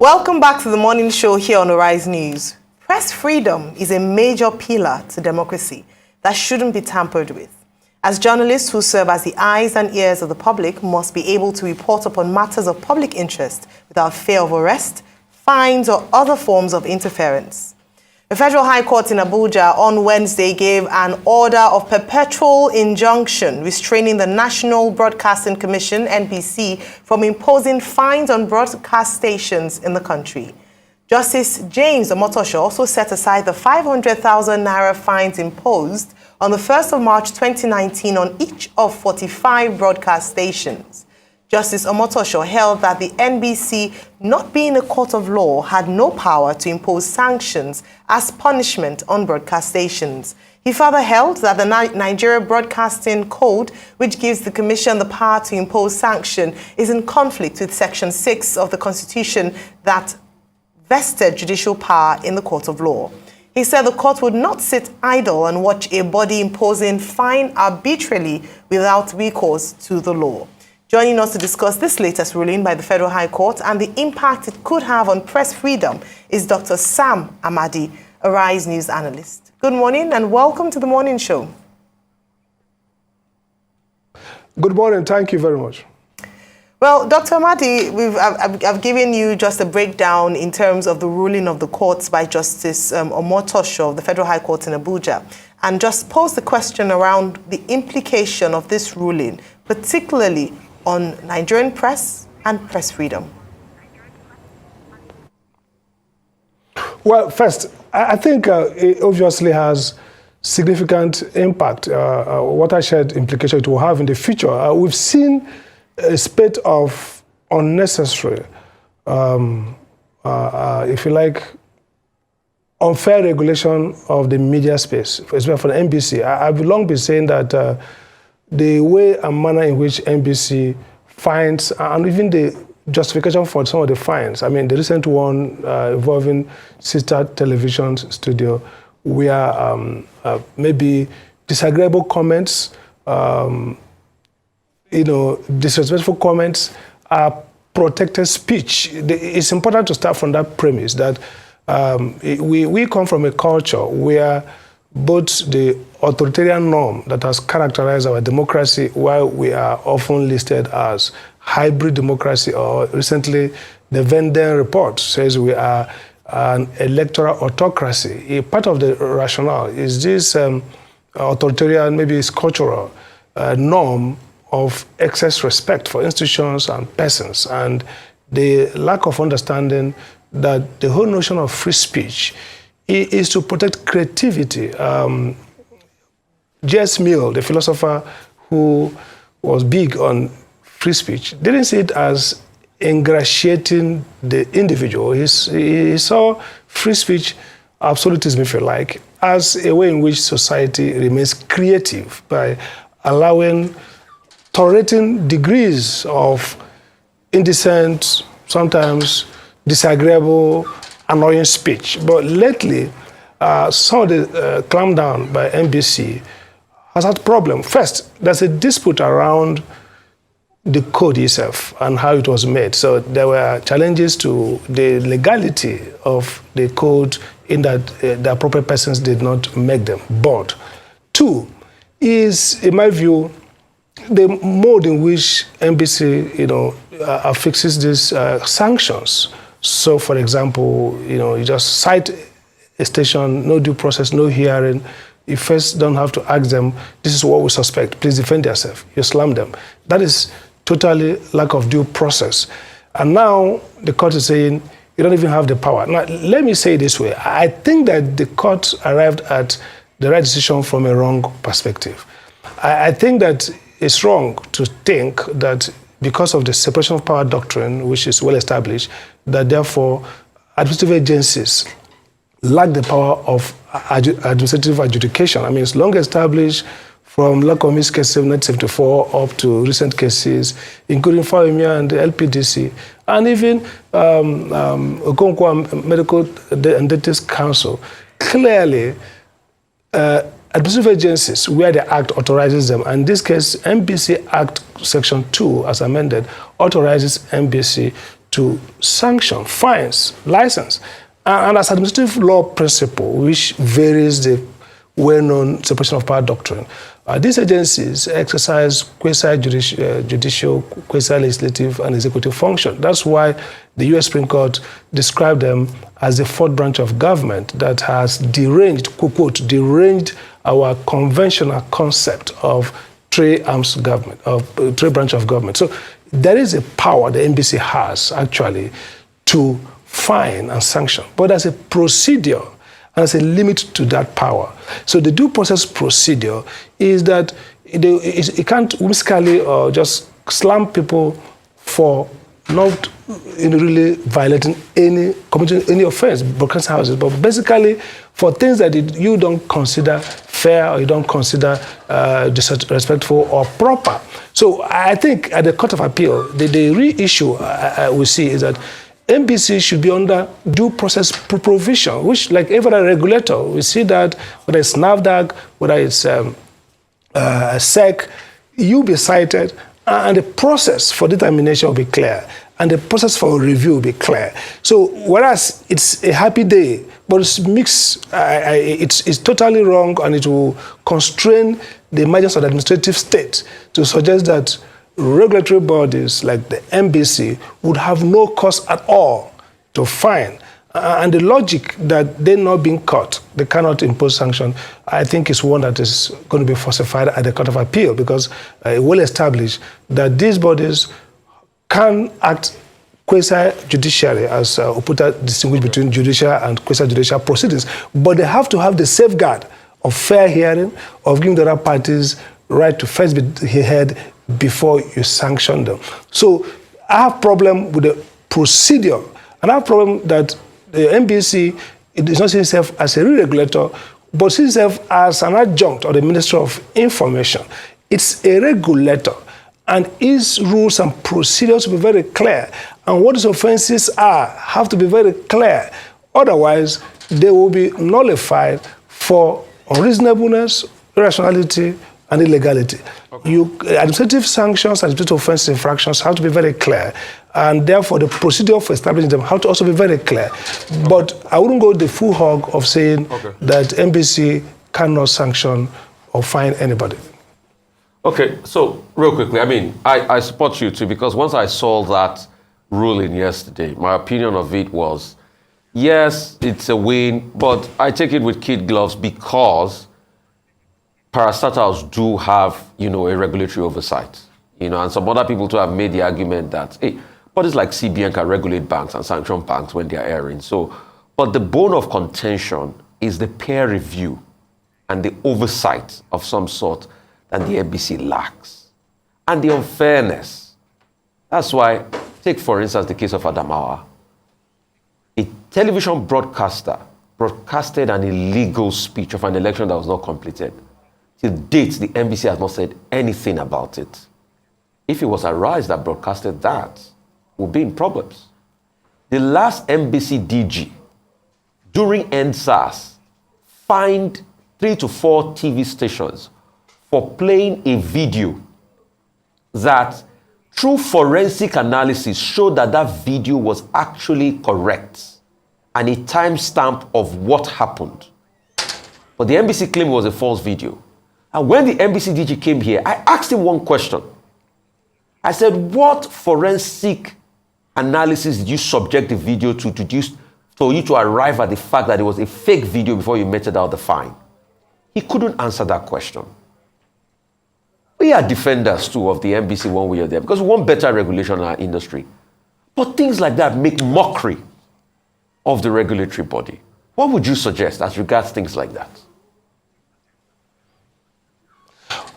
Welcome back to the morning show here on Arise News. Press freedom is a major pillar to democracy that shouldn't be tampered with. As journalists who serve as the eyes and ears of the public must be able to report upon matters of public interest without fear of arrest, fines, or other forms of interference. The Federal High Court in Abuja on Wednesday gave an order of perpetual injunction restraining the National Broadcasting Commission, NBC, from imposing fines on broadcast stations in the country. Justice James Omotosho also set aside the 500,000 naira fines imposed on the 1st of March 2019 on each of 45 broadcast stations. Justice Omotosho held that the NBC, not being a court of law, had no power to impose sanctions as punishment on broadcast stations. He further held that the Nigeria Broadcasting Code, which gives the Commission the power to impose sanction, is in conflict with Section 6 of the Constitution that vested judicial power in the court of law. He said the court would not sit idle and watch a body imposing fine arbitrarily without recourse to the law. Joining us to discuss this latest ruling by the Federal High Court and the impact it could have on press freedom is Dr. Sam Amadi, a Rise News analyst. Good morning and welcome to the morning show. Good morning. Thank you very much. Well, Dr. Amadi, I've given you just a breakdown in terms of the ruling of the courts by Justice Omotosho of the Federal High Court in Abuja, and just pose the question around the implication of this ruling, particularly on Nigerian press and press freedom. Well, first, I think it obviously has significant impact, watershed implication it will have in the future. We've seen a spate of unnecessary, if you like, unfair regulation of the media space, especially for the NBC. I've long been saying that the way and manner in which NBC fines, and even the justification for some of the fines, I mean, the recent one involving sister television studio, where maybe disagreeable comments, disrespectful comments are protected speech. It's important to start from that premise that we come from a culture where both the authoritarian norm that has characterized our democracy, while we are often listed as hybrid democracy, or recently the Venden report says we are an electoral autocracy. A part of the rationale is this authoritarian, maybe it's cultural norm of excess respect for institutions and persons, and the lack of understanding that the whole notion of free speech is to protect creativity. J.S. Mill, the philosopher who was big on free speech, didn't see it as ingratiating the individual. He saw free speech, absolutism if you like, as a way in which society remains creative by allowing, tolerating degrees of indecent, sometimes disagreeable, annoying speech. But lately, some of the clampdown by NBC has had a problem. First, there's a dispute around the code itself and how it was made. So there were challenges to the legality of the code in that the appropriate persons did not make them. But two is, in my view, the mode in which NBC, affixes these sanctions. So, for example, you just cite a station, no due process, no hearing. You first don't have to ask them, this is what we suspect, please defend yourself. You slam them. That is totally lack of due process. And now the court is saying, you don't even have the power. Now, let me say it this way. I think that the court arrived at the right decision from a wrong perspective. I think that it's wrong to think that because of the separation of power doctrine, which is well established, that therefore administrative agencies lack the power of administrative adjudication. I mean, it's long established from Lacomis case of 1974 up to recent cases, including Fawemia and the LPDC, and even Okonkwo Medical and Dentist Council. Clearly, administrative agencies, where the Act authorizes them, and in this case, NBC Act Section 2, as amended, authorizes NBC to sanction, fines, license. And as administrative law principle, which varies the well-known separation of power doctrine, these agencies exercise quasi-judicial, quasi-legislative, and executive function. That's why the U.S. Supreme Court described them as the fourth branch of government that has deranged, quote, deranged our conventional concept of three-arms government, of three-branch of government. So there is a power the NBC has, actually, to fine and sanction, but there's a procedure and there's a limit to that power. So the due process procedure is that it can't whimsically or just slam people for not really violating committing any offense, broadcasting houses, but basically for things that you don't consider fair or you don't consider disrespectful or proper. So I think at the Court of Appeal, the real issue we see is that NBC should be under due process provision, which, like every other regulator, we see that whether it's NAFDAC, whether it's SEC, you'll be cited, and the process for determination will be clear, and the process for review will be clear. So whereas it's a happy day, but it's mixed, it's totally wrong, and it will constrain the emergence of the administrative state to suggest that regulatory bodies like the NBC would have no cost at all to fine. And the logic that they're not being caught, they cannot impose sanction, I think is one that is going to be falsified at the Court of Appeal, because it will establish that these bodies can act quasi-judiciary, as Oputa distinguished between judicial and quasi-judicial proceedings, but they have to have the safeguard of fair hearing, of giving the other parties right to first be heard before you sanction them. So I have a problem with the procedure, and I have a problem that the NBC does not see itself as a real regulator, but sees itself as an adjunct of the Ministry of Information. It's a regulator, and its rules and procedures will be very clear, and what its offenses are have to be very clear. Otherwise, they will be nullified for unreasonableness, irrationality, and illegality. Okay. Administrative sanctions, administrative offense infractions have to be very clear, and therefore the procedure for establishing them have to also be very clear. Okay. But I wouldn't go the full hog of saying that NBC cannot sanction or fine anybody. Okay, so real quickly, I mean, I support you too, because once I saw that ruling yesterday, my opinion of it was, yes, it's a win, but I take it with kid gloves because parastatals do have, a regulatory oversight, and some other people too have made the argument that, hey, bodies like CBN can regulate banks and sanction banks when they are erring. So, but the bone of contention is the peer review and the oversight of some sort that the NBC lacks, and the unfairness. That's why, take for instance the case of Adamawa. A television broadcaster broadcasted an illegal speech of an election that was not completed. To date, the NBC has not said anything about it. If it was Arise that broadcasted that, we'll be in problems. The last NBC DG, during NSAS, fined 3 to 4 TV stations for playing a video that, through forensic analysis, showed that that video was actually correct and a timestamp of what happened. But the NBC claimed it was a false video. And when the NBC DG came here, I asked him one question. I said, what forensic analysis did you subject the video to for you to arrive at the fact that it was a fake video before you meted out the fine? He couldn't answer that question. We are defenders too of the NBC one way or the other, because we want better regulation in our industry. But things like that make mockery of the regulatory body. What would you suggest as regards things like that?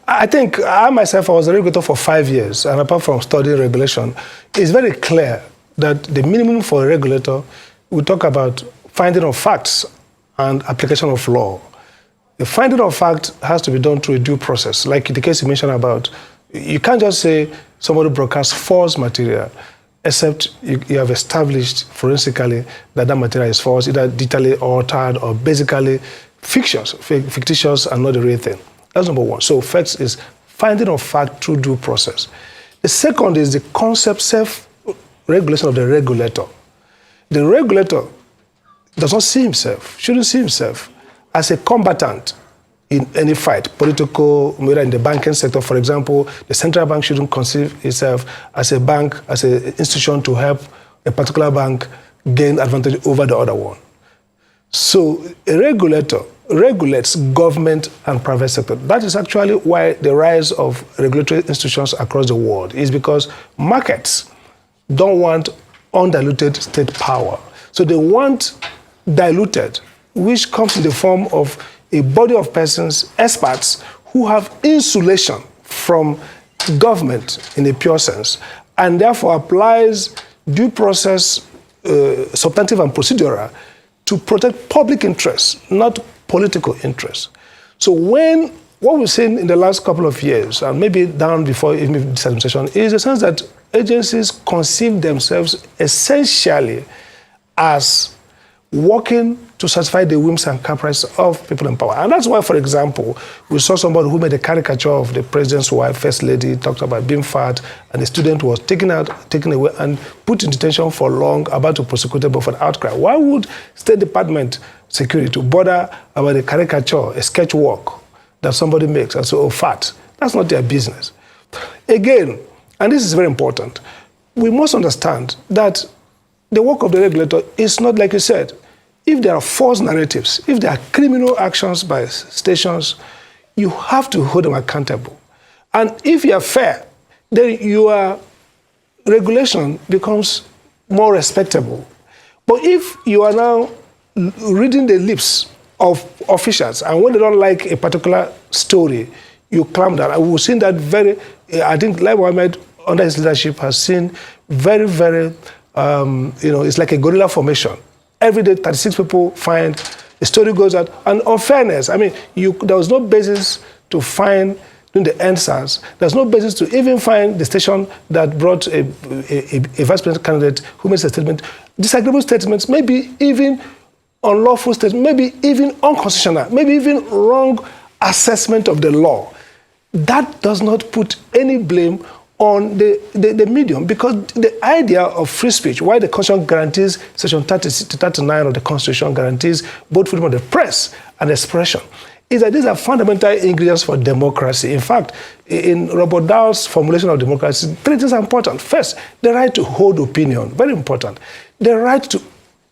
I think I myself, I was a regulator for 5 years, and apart from studying regulation, it's very clear that the minimum for a regulator, we talk about finding of facts and application of law. The finding of fact has to be done through a due process, like the case you mentioned about. You can't just say somebody broadcasts false material, except you have established forensically that that material is false, either digitally altered or basically fictitious and not the real thing. That's number one. So facts is finding of fact through due process. The second is the concept regulation of the regulator. The regulator does not see himself, shouldn't see himself as a combatant in any fight, political, whether in the banking sector, for example. The central bank shouldn't conceive itself as a bank, as an institution to help a particular bank gain advantage over the other one. So a regulator regulates government and private sector. That is actually why the rise of regulatory institutions across the world is because markets don't want undiluted state power. So they want diluted, which comes in the form of a body of persons, experts, who have insulation from government in a pure sense, and therefore applies due process, substantive and procedural, to protect public interests, not political interests. So what we've seen in the last couple of years, and maybe down before even this administration, is the sense that agencies conceive themselves essentially as working to satisfy the whims and caprices of people in power. And that's why, for example, we saw somebody who made a caricature of the president's wife, First Lady, talked about being fat, and the student was taken away, and put in detention for long, about to prosecute but for the outcry. Why would State Department security bother about a caricature, a sketch work that somebody makes, and so, oh, fat? That's not their business. Again, and this is very important, we must understand that the work of the regulator is not, like you said, if there are false narratives, if there are criminal actions by stations, you have to hold them accountable. And if you are fair, then your regulation becomes more respectable. But if you are now reading the lips of officials, and when they don't like a particular story, you clamp down. And we've seen that I think Lai Mohammed, under his leadership, has seen very, very, it's like a guerrilla formation. Every day, 36 people find, the story goes out. And unfairness, I mean, there was no basis to find during the NSAS. There's no basis to even find the station that brought a vice president candidate who makes a statement. Disagreeable statements, maybe even unlawful statements, maybe even unconstitutional, maybe even wrong assessment of the law. That does not put any blame on the medium, because the idea of free speech, why the Constitution guarantees, Section 30 to 39 of the Constitution guarantees both freedom of the press and expression, is that these are fundamental ingredients for democracy. In fact, in Robert Dow's formulation of democracy, 3 things are important. First, the right to hold opinion, very important. The right to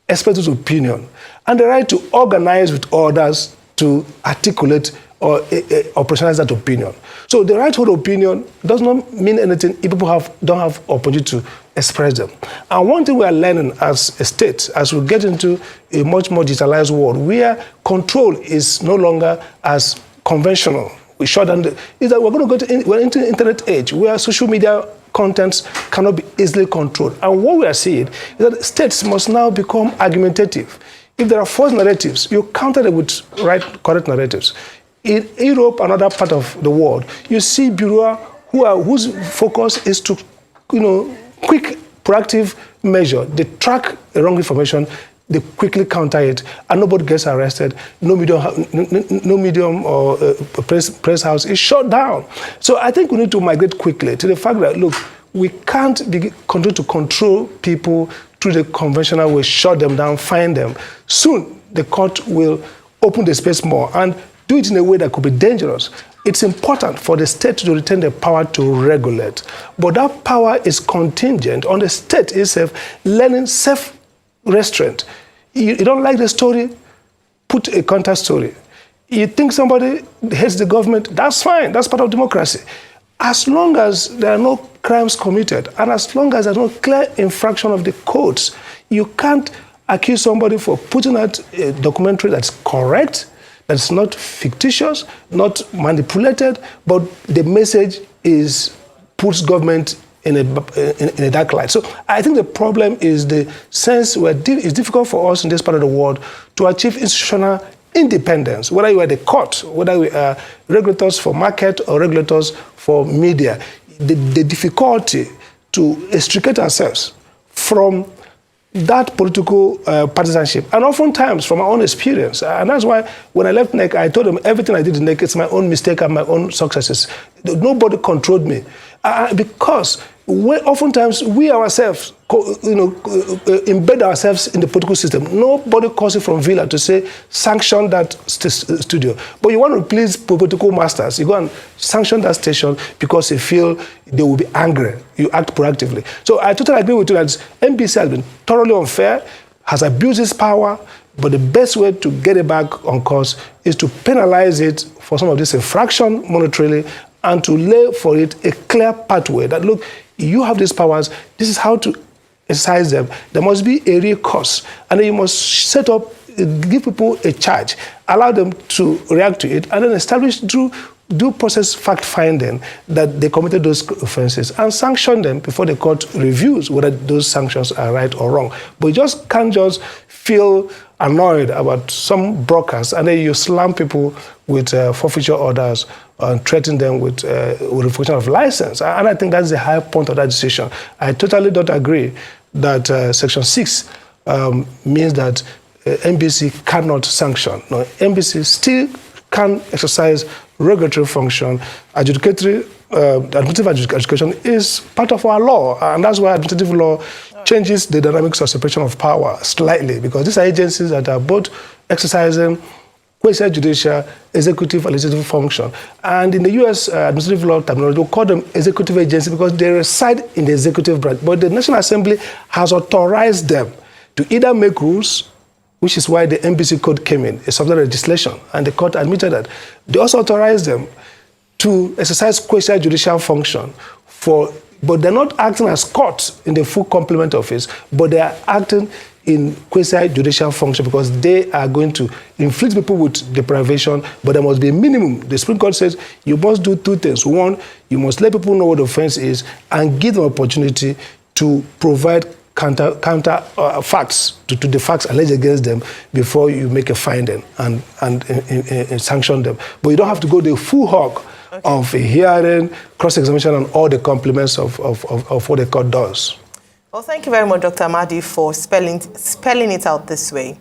express his opinion, and the right to organize with others to articulate or operationalize that opinion. So the right to hold opinion does not mean anything if people don't have opportunity to express them. And one thing we are learning as a state, as we get into a much more digitalized world, where control is no longer as conventional, is that we're into the internet age, where social media contents cannot be easily controlled. And what we are seeing is that states must now become argumentative. If there are false narratives, you counter them with correct narratives. In Europe and other part of the world, you see bureaux whose focus is to, quick, proactive measure. They track the wrong information, they quickly counter it, and nobody gets arrested. No medium or press house is shut down. So I think we need to migrate quickly to the fact that, look, we can't continue to control people through the conventional way, shut them down, fine them. Soon, the court will open the space more and do it in a way that could be dangerous. It's important for the state to retain the power to regulate. But that power is contingent on the state itself learning self-restraint. You don't like the story, put a counter story. You think somebody hates the government, that's fine, that's part of democracy. As long as there are no crimes committed, and as long as there's no clear infraction of the codes, you can't accuse somebody for putting out a documentary that's correct, that's not fictitious, not manipulated, but the message puts government in a dark light. So I think the problem is the sense where it's difficult for us in this part of the world to achieve institutional independence, whether you are the court, whether we are regulators for market or regulators for media. The difficulty to extricate ourselves from that political partisanship, and oftentimes from my own experience. And that's why when I left NEC, I told them everything I did in NEC, it's my own mistake and my own successes. Nobody controlled me. Because oftentimes we ourselves, embed ourselves in the political system. Nobody calls it from Villa to say, sanction that studio. But you want to please political masters. You go and sanction that station because you feel they will be angry. You act proactively. So I totally agree with you that NBC has been thoroughly unfair, has abused its power, but the best way to get it back on course is to penalize it for some of this infraction monetarily and to lay for it a clear pathway that, look, you have these powers, this is how to exercise them. There must be a recourse, and then you must set up, give people a charge, allow them to react to it, and then establish through due process fact-finding that they committed those offenses and sanction them before the court reviews whether those sanctions are right or wrong. But you just can't just feel annoyed about some brokers and then you slam people with forfeiture orders and threaten them with revocation of license. And I think that's the high point of that decision. I totally don't agree that Section 6 means that NBC cannot sanction. No, NBC still can exercise regulatory function. Adjudicatory, administrative adjudication is part of our law, and that's why administrative law changes the dynamics of separation of power slightly, because these are agencies that are both exercising quasi-judicial, executive, and legislative function. And in the U.S. Administrative law terminology, we call them executive agencies because they reside in the executive branch. But the National Assembly has authorized them to either make rules, which is why the NBC Code came in, a subsidiary legislation, and the court admitted that. They also authorized them to exercise quasi-judicial function but they're not acting as courts in the full complement of it, but they are acting in quasi-judicial function because they are going to inflict people with deprivation, but there must be a minimum. The Supreme Court says you must do two things. One, you must let people know what the offense is and give them opportunity to provide counter facts to the facts alleged against them before you make a finding and sanction them. But you don't have to go the full hog of a hearing, cross-examination, and all the complements of what the court does. Well, thank you very much, Dr. Amadi, for spelling it out this way.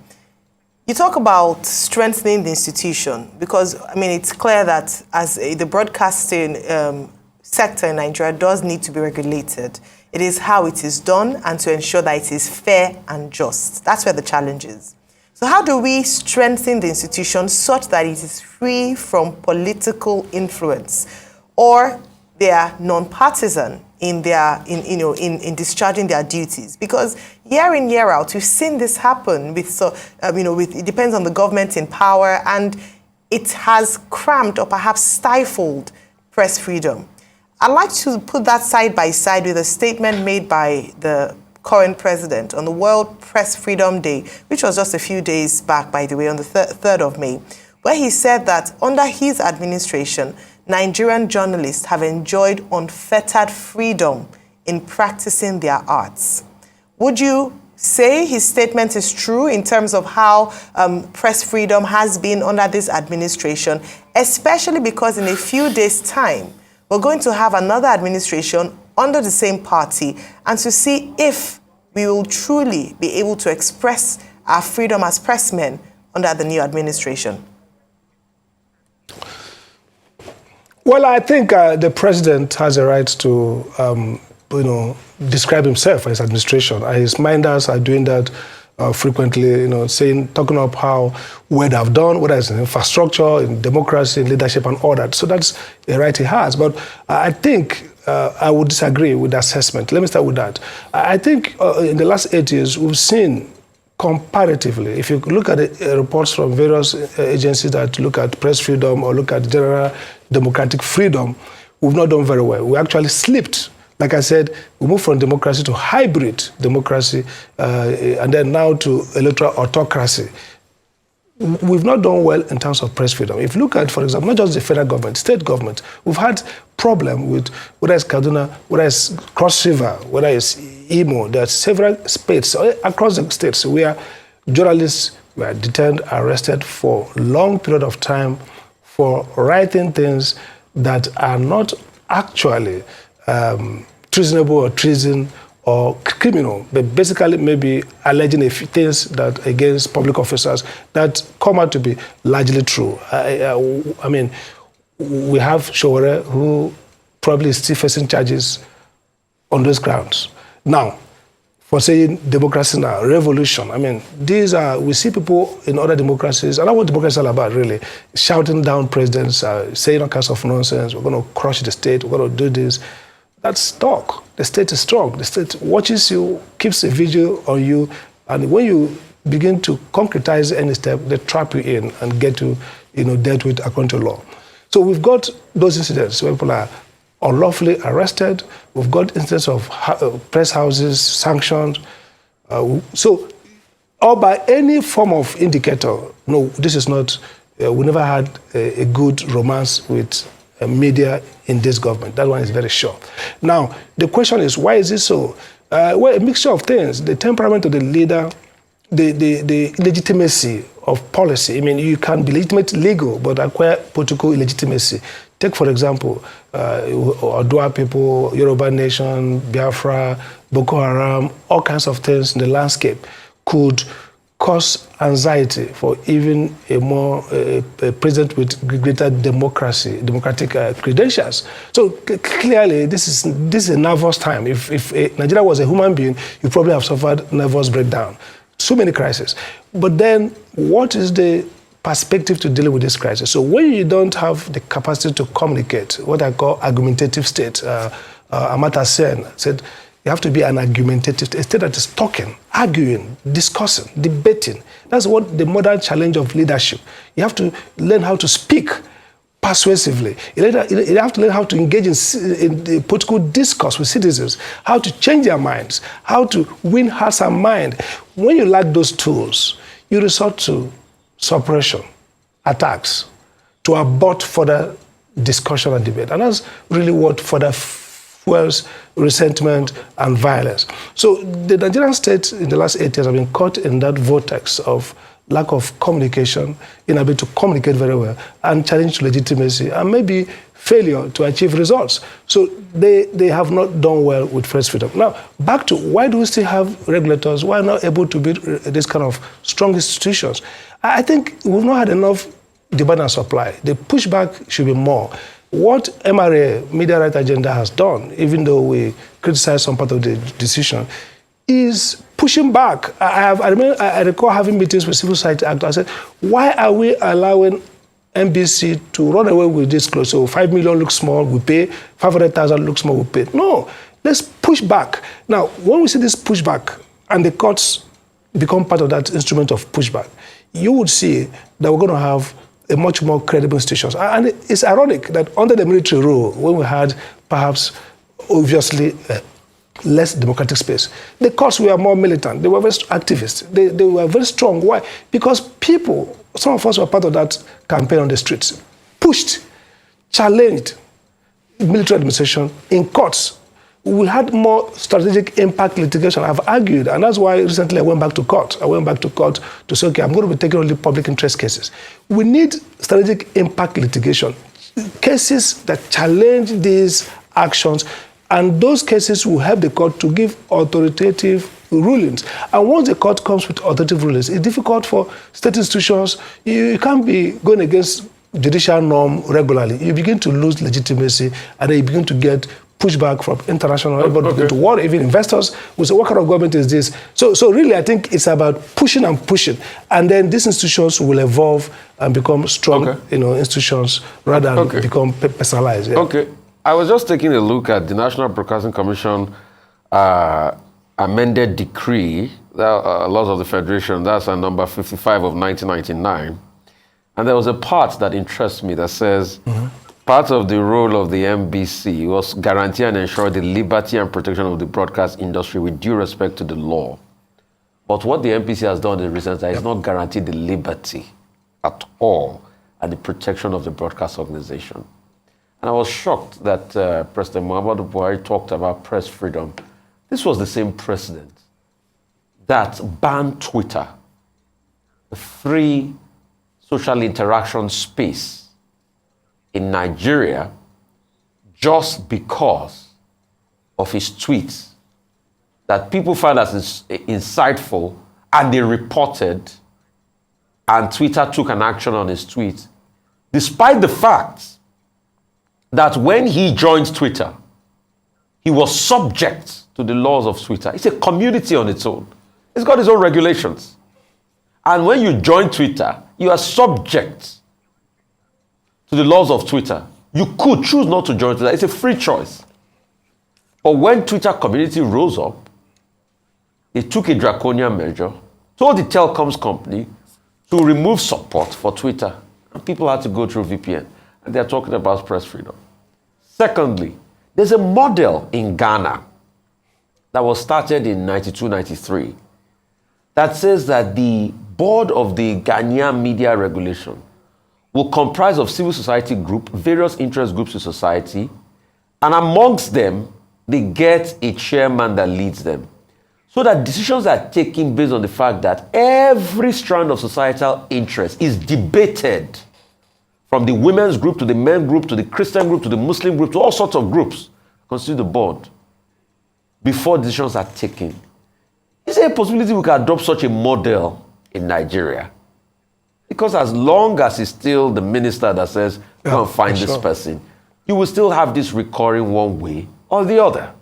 You talk about strengthening the institution because, I mean, it's clear that as the broadcasting sector in Nigeria does need to be regulated. It is how it is done and to ensure that it is fair and just. That's where the challenge is. So how do we strengthen the institution such that it is free from political influence, or they are non-partisan in discharging their duties? Because year in, year out, we've seen this happen it depends on the government in power, and it has cramped or perhaps stifled press freedom. I'd like to put that side by side with a statement made by the current president on the World Press Freedom Day, which was just a few days back, by the way, on the 3rd of May, where he said that under his administration, Nigerian journalists have enjoyed unfettered freedom in practicing their arts. Would you say his statement is true in terms of how press freedom has been under this administration, especially because in a few days' time, we're going to have another administration under the same party, and to see if we will truly be able to express our freedom as pressmen under the new administration? Well, I think the president has a right to, describe himself as administration. His minders are doing that frequently, talking up how well they have done, whether it's in infrastructure, in democracy, in leadership, and all that. So that's a right he has. But I think I would disagree with the assessment. Let me start with that. I think in the last 8 years, we've seen comparatively, if you look at the reports from various agencies that look at press freedom or look at general democratic freedom, we've not done very well. We actually slipped. Like I said, we moved from democracy to hybrid democracy and then now to electoral autocracy. We've not done well in terms of press freedom. If you look at, for example, not just the federal government, state government, we've had problem with whether it's Kaduna, whether it's Cross River, whether it's Imo. There are several states across the states where journalists were detained, arrested for a long period of time for writing things that are not actually treasonable or treason or criminal, but basically maybe alleging a few things that against public officers that come out to be largely true. I mean, we have Showore, who probably is still facing charges on those grounds. Now, for saying democracy now, revolution. I mean, we see people in other democracies, and I know what democracy is all about, really, shouting down presidents, saying all kinds of nonsense, we're going to crush the state, we're going to do this. That's talk. The state is strong. The state watches you, keeps a vigil on you, and when you begin to concretize any step, they trap you in and get you, dealt with according to law. So we've got those incidents where people are unlawfully arrested. We've got instances of press houses sanctioned. So, or by any form of indicator, no, this is not, we never had a good romance with media in this government. That one is very sure. Now, the question is, why is this so? Well, a mixture of things. The temperament of the leader, the legitimacy of policy. I mean, you can be legitimate legal, but acquire political illegitimacy. Take, for example, Odua people, Yoruba Nation, Biafra, Boko Haram, all kinds of things in the landscape could cause anxiety for even a president with greater democratic credentials. So clearly, this is a nervous time. If Nigeria was a human being, you probably have suffered nervous breakdown. So many crises. But then, what is the perspective to deal with this crisis? So when you don't have the capacity to communicate, what I call argumentative state, Amadi said, you have to be an argumentative state, a state that is talking, arguing, discussing, debating. That's what the modern challenge of leadership. You have to learn how to speak persuasively. You have to learn how to engage in the political discourse with citizens, how to change their minds, how to win hearts and minds. When you lack those tools, you resort to suppression, attacks, to abort further discussion and debate. And that's really what further fuels resentment and violence. So the Nigerian state in the last 8 years have been caught in that vortex of lack of communication, inability to communicate very well, and challenge to legitimacy, and maybe failure to achieve results. So they have not done well with press freedom. Now, back to why do we still have regulators? Why not able to build this kind of strong institutions? I think we've not had enough demand and supply. The pushback should be more. What MRA, Media Right Agenda, has done, even though we criticize some part of the decision, is pushing back. I recall having meetings with civil society actors. I said, why are we allowing NBC to run away with this close? So 5 million looks small, we pay. 500,000 looks small, we pay. No, let's push back. Now, when we see this pushback and the courts become part of that instrument of pushback, you would see that we're going to have a much more credible institutions. And it's ironic that under the military rule, when we had perhaps obviously less democratic space, the courts were more militant. They were very activist. They were very strong. Why? Because people, some of us were part of that campaign on the streets, pushed, challenged military administration in courts. We had more strategic impact litigation, I've argued, and that's why recently I went back to court. I went back to court to say, okay, I'm going to be taking only public interest cases. We need strategic impact litigation, cases that challenge these actions, and those cases will help the court to give authoritative rulings. And once the court comes with authoritative rulings, it's difficult for state institutions. You can't be going against judicial norm regularly. You begin to lose legitimacy, and then you begin to get pushback from international, everybody begin to worry, even investors will say, what kind of government is this? So really, I think it's about pushing and pushing, and then these institutions will evolve and become strong, institutions rather than become personalized. Yeah. Okay. I was just taking a look at the National Broadcasting Commission amended decree, laws of the Federation, that's number 55 of 1999. And there was a part that interests me that says, part of the role of the MBC was guarantee and ensure the liberty and protection of the broadcast industry with due respect to the law. But what the MBC has done in recent times is not guarantee the liberty at all and the protection of the broadcast organization. And I was shocked that President Muhammadu Buhari talked about press freedom. This was the same president that banned Twitter, the free social interaction space in Nigeria, just because of his tweets that people found as insightful, and they reported, and Twitter took an action on his tweet, despite the fact that when he joined Twitter, he was subject to the laws of Twitter. It's a community on its own. It's got its own regulations. And when you join Twitter, you are subject to the laws of Twitter. You could choose not to join Twitter. It's a free choice. But when Twitter community rose up, they took a draconian measure, told the telecoms company to remove support for Twitter. And people had to go through VPN. And they're talking about press freedom. Secondly, there's a model in Ghana that was started in 92, 93 that says that the board of the Ghanaian media regulation will comprise of civil society group, various interest groups in society, and amongst them, they get a chairman that leads them. So that decisions are taken based on the fact that every strand of societal interest is debated, from the women's group to the men group to the Christian group to the Muslim group to all sorts of groups constitute the board before decisions are taken. Is there a possibility we can adopt such a model in Nigeria? Because as long as it's still the minister that says, go and find this person, you will still have this recurring one way or the other.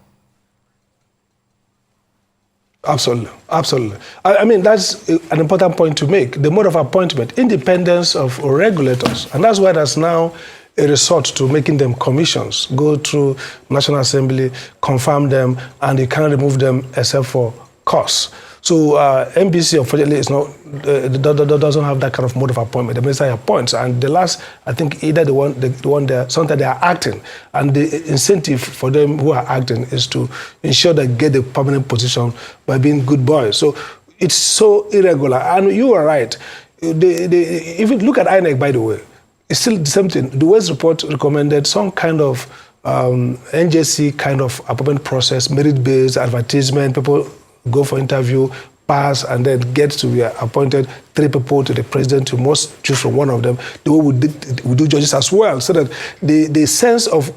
Absolutely, absolutely. I mean, that's an important point to make. The mode of appointment, independence of regulators. And that's why there's now a resort to making them commissions, go through National Assembly, confirm them, and you can't remove them except for costs. So MBC, unfortunately, is not, doesn't have that kind of mode of appointment. The minister appoints, and the last, I think, either the one there, sometimes they are acting, and the incentive for them who are acting is to ensure they get the permanent position by being good boys. So it's so irregular, and you are right. If you look at INEC, by the way, it's still the same thing. The West report recommended some kind of NJC kind of appointment process, merit-based advertisement, people go for interview, pass, and then get to be appointed 3 people to the president. You must choose from one of them. The way we do judges as well, so that the sense of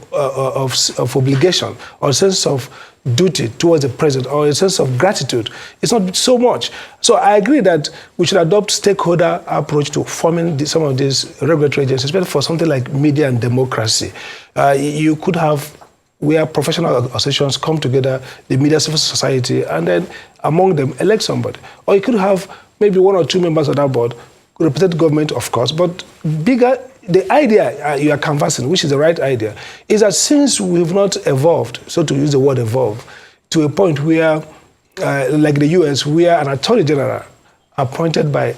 obligation or sense of duty towards the president or a sense of gratitude is not so much. So I agree that we should adopt stakeholder approach to forming some of these regulatory agencies, especially for something like media and democracy. You could have where professional associations come together, the media, civil society, and then among them elect somebody. Or you could have maybe 1 or 2 members of that board represent government, of course, but bigger, the idea you are canvassing, which is the right idea, is that since we've not evolved, so to use the word evolve, to a point where, like the US, where an attorney general appointed by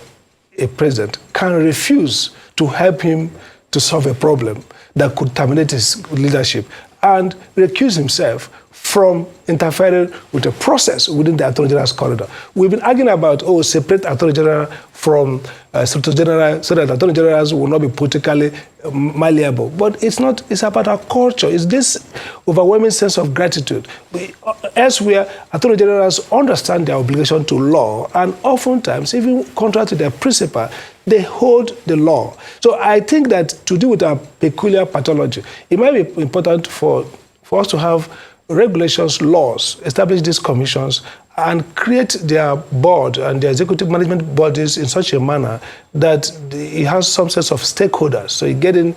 a president can refuse to help him to solve a problem that could terminate his leadership, and recuse himself from interfering with the process within the Attorney General's corridor. We've been arguing about, separate Attorney General from Solicitor General so that Attorney Generals will not be politically malleable. But it's not, it's about our culture. It's this overwhelming sense of gratitude. Elsewhere, Attorney Generals understand their obligation to law, and oftentimes, even contrary to their principle, they hold the law. So I think that to deal with our peculiar pathology, it might be important for us to have regulations, laws, establish these commissions, and create their board and their executive management bodies in such a manner that it has some sense of stakeholders. So you get in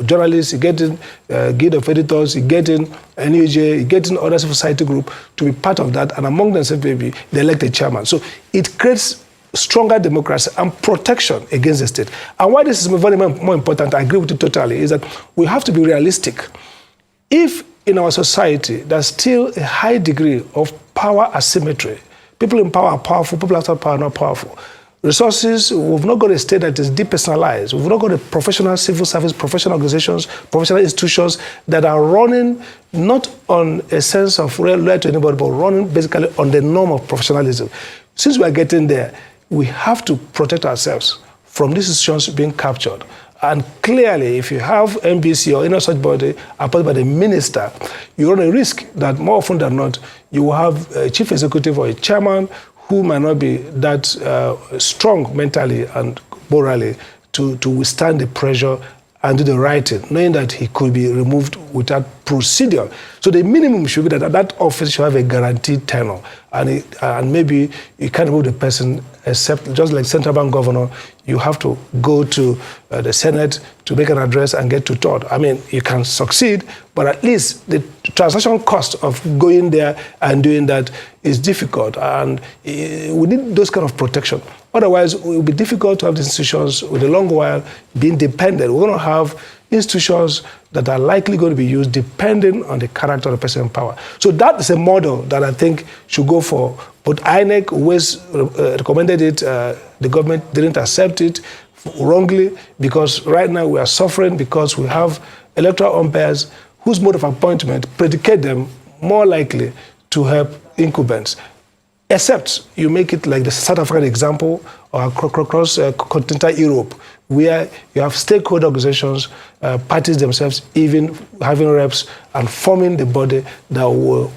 journalists, you get in guild of editors, you get in NUJ, you get in other civil society group to be part of that, and among themselves maybe they elect a chairman. So it creates stronger democracy and protection against the state. And why this is very more important, I agree with you totally, is that we have to be realistic. If in our society there's still a high degree of power asymmetry, people in power are powerful, people outside power are not powerful. Resources, we've not got a state that is depersonalized. We've not got a professional civil service, professional organizations, professional institutions that are running not on a sense of loyalty to anybody, but running basically on the norm of professionalism. Since we are getting there, we have to protect ourselves from these institutions being captured. And clearly, if you have MBC or any such body appointed by the minister, you run a risk that more often than not, you will have a chief executive or a chairman who might not be that strong mentally and morally to withstand the pressure and do the writing, knowing that he could be removed without procedure. So the minimum should be that that office should have a guaranteed tenure, and maybe you can't remove the person except, just like central bank governor, you have to go to the Senate to make an address and get to third. I mean, you can succeed, but at least the transaction cost of going there and doing that is difficult, and we need those kind of protection. Otherwise, it will be difficult to have the institutions with a long while being dependent. We're going to have institutions that are likely going to be used depending on the character of the person in power. So that is a model that I think should go for. But INEC always recommended it. The government didn't accept it wrongly, because right now we are suffering because we have electoral umpires whose mode of appointment predicate them more likely to help incumbents. Except you make it like the South African example, or across continental Europe, where you have stakeholder organizations, parties themselves, even having reps and forming the body that will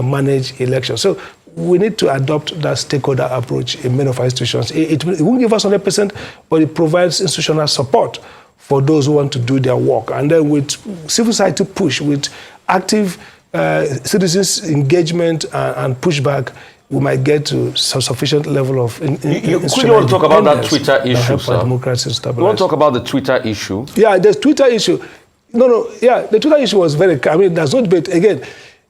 manage elections. So we need to adopt that stakeholder approach in many of our institutions. It won't give us 100%, but it provides institutional support for those who want to do their work. And then with civil society push, with active citizens' engagement and pushback, we might get to sufficient level of Could you want to talk about that Twitter issue, sir? Democracy You want to talk about the Twitter issue? Yeah, the Twitter issue. The Twitter issue was very clear. I mean, there's no debate. Again,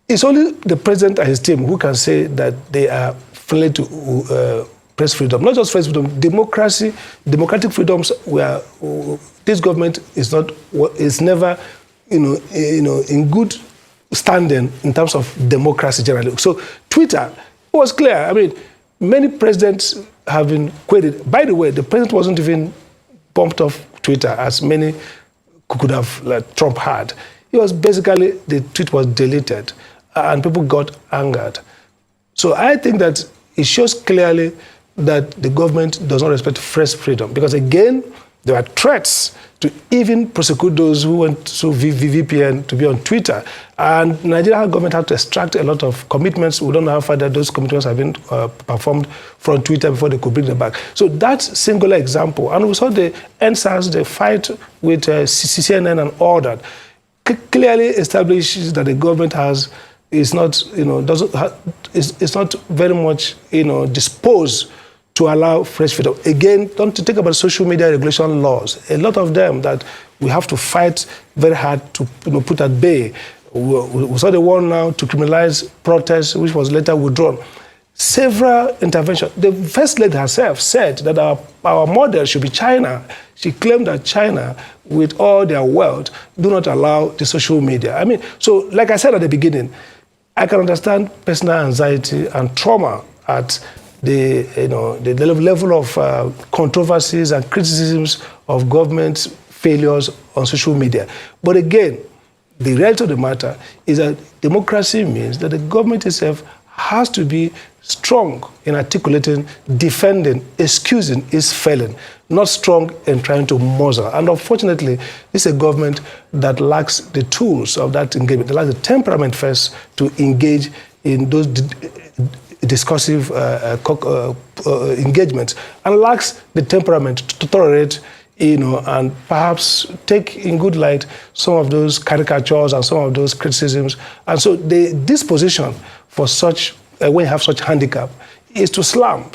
it's only the president and his team who can say that they are friendly to press freedom. Not just press freedom, democracy, democratic freedoms. This government is never, in good standing in terms of democracy generally. So Twitter was clear. I mean, many presidents have been quoted. By the way, the president wasn't even bumped off Twitter as many could have, like Trump had. It was basically, the tweet was deleted and people got angered. So I think that it shows clearly that the government does not respect press freedom, because again, there are threats to even prosecute those who went through VPN to be on Twitter. And Nigerian government had to extract a lot of commitments. We don't know how far that those commitments have been performed from Twitter before they could bring them back. So that's singular example. And we saw the NSAS, the fight with CNN and all that, clearly establishes that the government is not very much disposed to allow fresh freedom. Again, don't think about social media regulation laws. A lot of them that we have to fight very hard to put at bay. We saw the one now to criminalize protests, which was later withdrawn. Several interventions. The First Lady herself said that our model should be China. She claimed that China, with all their wealth, do not allow the social media. I mean, so like I said at the beginning, I can understand personal anxiety and trauma at the level of controversies and criticisms of government failures on social media. But again, the reality of the matter is that democracy means that the government itself has to be strong in articulating, defending, excusing its failing, not strong in trying to muzzle. And unfortunately, this is a government that lacks the tools of that engagement. They lack the temperament first to engage in those discursive engagements, and lacks the temperament to tolerate, and perhaps take in good light some of those caricatures and some of those criticisms. And so the disposition for such, when you have such handicap, is to slam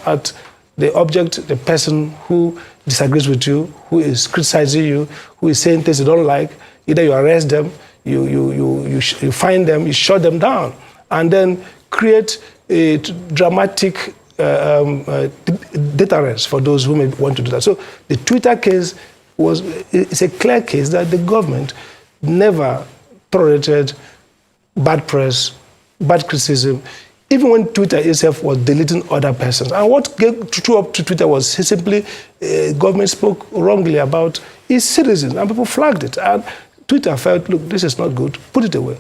at the object, the person who disagrees with you, who is criticizing you, who is saying things you don't like. Either you arrest them, you find them, you shut them down, and then create a dramatic deterrence for those who may want to do that. So the Twitter case is a clear case that the government never tolerated bad press, bad criticism, even when Twitter itself was deleting other persons. And what threw up to Twitter was simply government spoke wrongly about its citizens, and people flagged it. And Twitter felt, look, this is not good, put it away.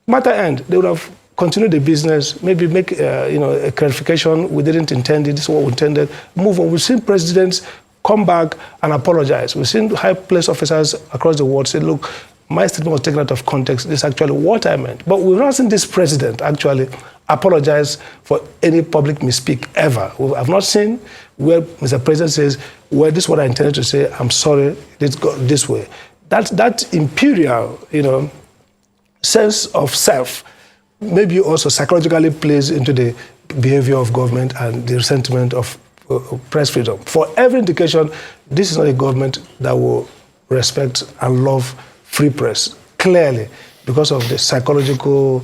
Matter end, they would have continue the business, maybe make a clarification, we didn't intend it, this is what we intended, move on. We've seen presidents come back and apologize. We've seen high-placed officers across the world say, look, my statement was taken out of context, this is actually what I meant. But we've not seen this president actually apologize for any public misspeak ever. I've not seen where Mr. President says, well, this is what I intended to say, I'm sorry, let's go this way. That imperial, sense of self maybe also psychologically plays into the behavior of government and the resentment of press freedom. For every indication, this is not a government that will respect and love free press, clearly, because of the psychological,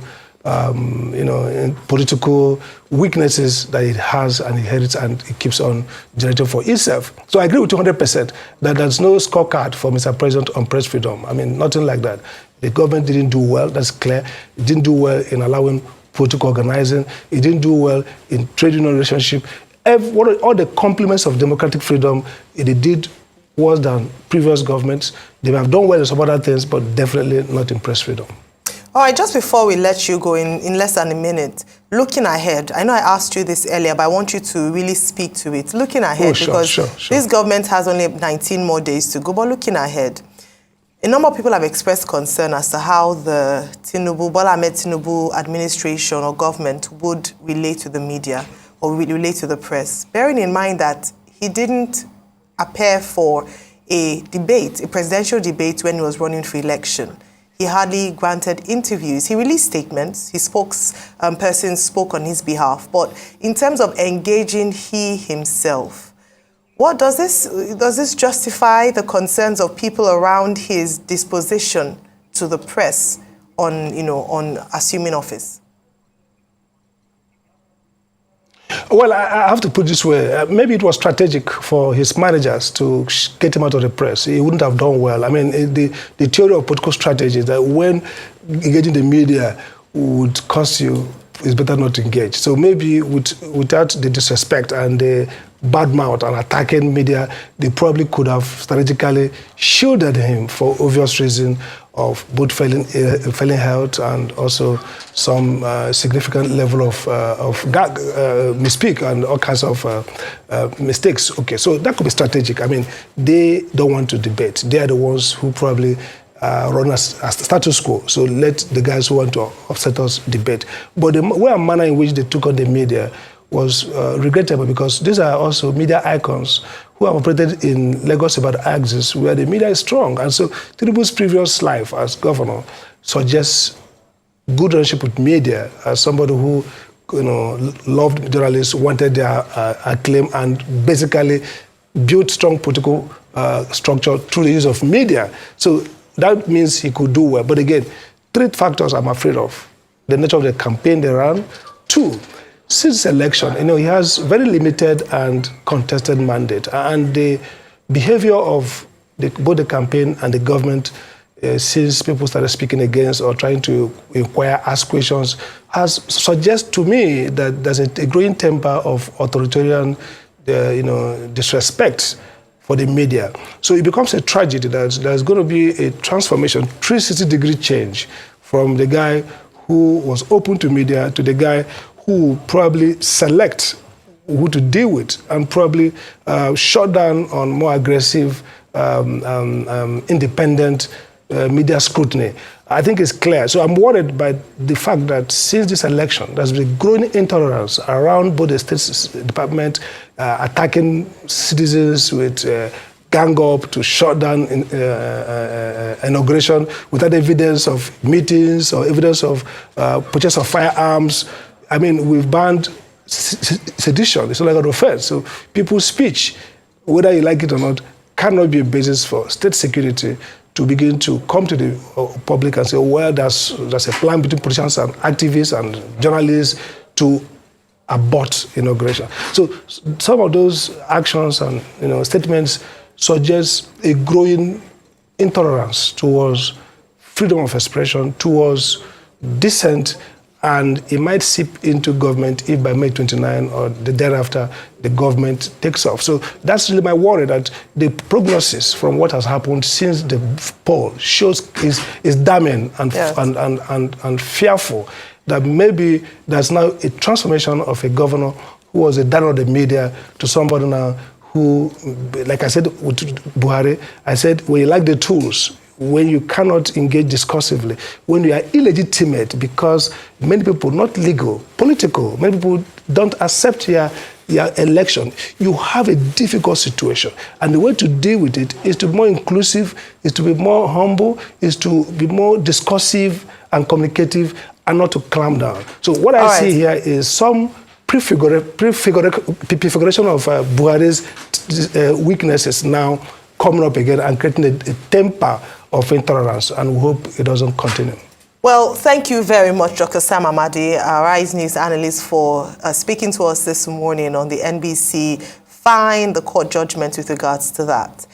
political weaknesses that it has and inherits, and it keeps on generating for itself. So I agree with 200% that there's no scorecard for Mr. President on press freedom. I mean, nothing like that. The government didn't do well, that's clear. It didn't do well in allowing political organizing. It didn't do well in trade union relationship. All the complements of democratic freedom, it did worse than previous governments. They may have done well in some other things, but definitely not in press freedom. All right, just before we let you go in less than a minute, looking ahead, I know I asked you this earlier, but I want you to really speak to it. Looking ahead, because this government has only 19 more days to go, but looking ahead, a number of people have expressed concern as to how the Bola Ahmed Tinubu administration or government would relate to the media or relate to the press, bearing in mind that he didn't appear for a presidential debate when he was running for election. He hardly granted interviews. He released statements. His spokesperson spoke on his behalf. But in terms of engaging he himself, what does this justify the concerns of people around his disposition to the press on assuming office? Well, I have to put it this way. Maybe it was strategic for his managers to get him out of the press. He wouldn't have done well. I mean, the theory of political strategy is that when engaging the media would cost you, it's better not to engage. So maybe without the disrespect and the bad mouth and attacking media, they probably could have strategically shielded him for obvious reason of both failing health and also some significant level of misspeak and all kinds of mistakes. Okay, so that could be strategic. I mean, they don't want to debate. They are the ones who probably run as status quo. So let the guys who want to upset us debate. But the way and manner in which they took on the media was regrettable, because these are also media icons who have operated in Lagos about axis where the media is strong. And so Tinubu's previous life as governor suggests good relationship with media as somebody who loved journalists, wanted their acclaim, and basically built strong political structure through the use of media. So that means he could do well. But again, 3 factors I'm afraid of. The nature of the campaign they ran. 2, since election, he has very limited and contested mandate. And the behavior of both the campaign and the government since people started speaking against or trying to inquire, ask questions, suggests to me that there's a growing temper of authoritarian disrespect for the media. So it becomes a tragedy that there's going to be a transformation, 360-degree change from the guy who was open to media to the guy who probably select who to deal with and probably shut down on more aggressive, independent media scrutiny. I think it's clear. So I'm worried by the fact that since this election, there's been growing intolerance around both the State Department, attacking citizens with gang up to shut down inauguration without evidence of meetings or evidence of purchase of firearms. I mean, we've banned sedition. It's not like an offense. So people's speech, whether you like it or not, cannot be a basis for state security to begin to come to the public and say, well, there's a plan between politicians and activists and journalists to abort inauguration. So some of those actions and statements suggest a growing intolerance towards freedom of expression, towards dissent, and it might seep into government if by May 29 or the thereafter the government takes off. So that's really my worry, that the prognosis from what has happened since the poll shows is damning and, yes, and fearful that maybe there's now a transformation of a governor who was a dad of the media to somebody now who, like I said with Buhari, I said, when you lack the tools, when you cannot engage discursively, when you are illegitimate because many people, not legal, political, many people don't accept your election, you have a difficult situation. And the way to deal with it is to be more inclusive, is to be more humble, is to be more discussive and communicative, and not to clamp down. So what I see here is some prefiguration of Buhari's weaknesses now coming up again and creating a temper of intolerance, and we hope it doesn't continue. Well, thank you very much, Dr. Sam Amadi, our Rise News analyst, for speaking to us this morning on the NBC Fine, the court judgment with regards to that.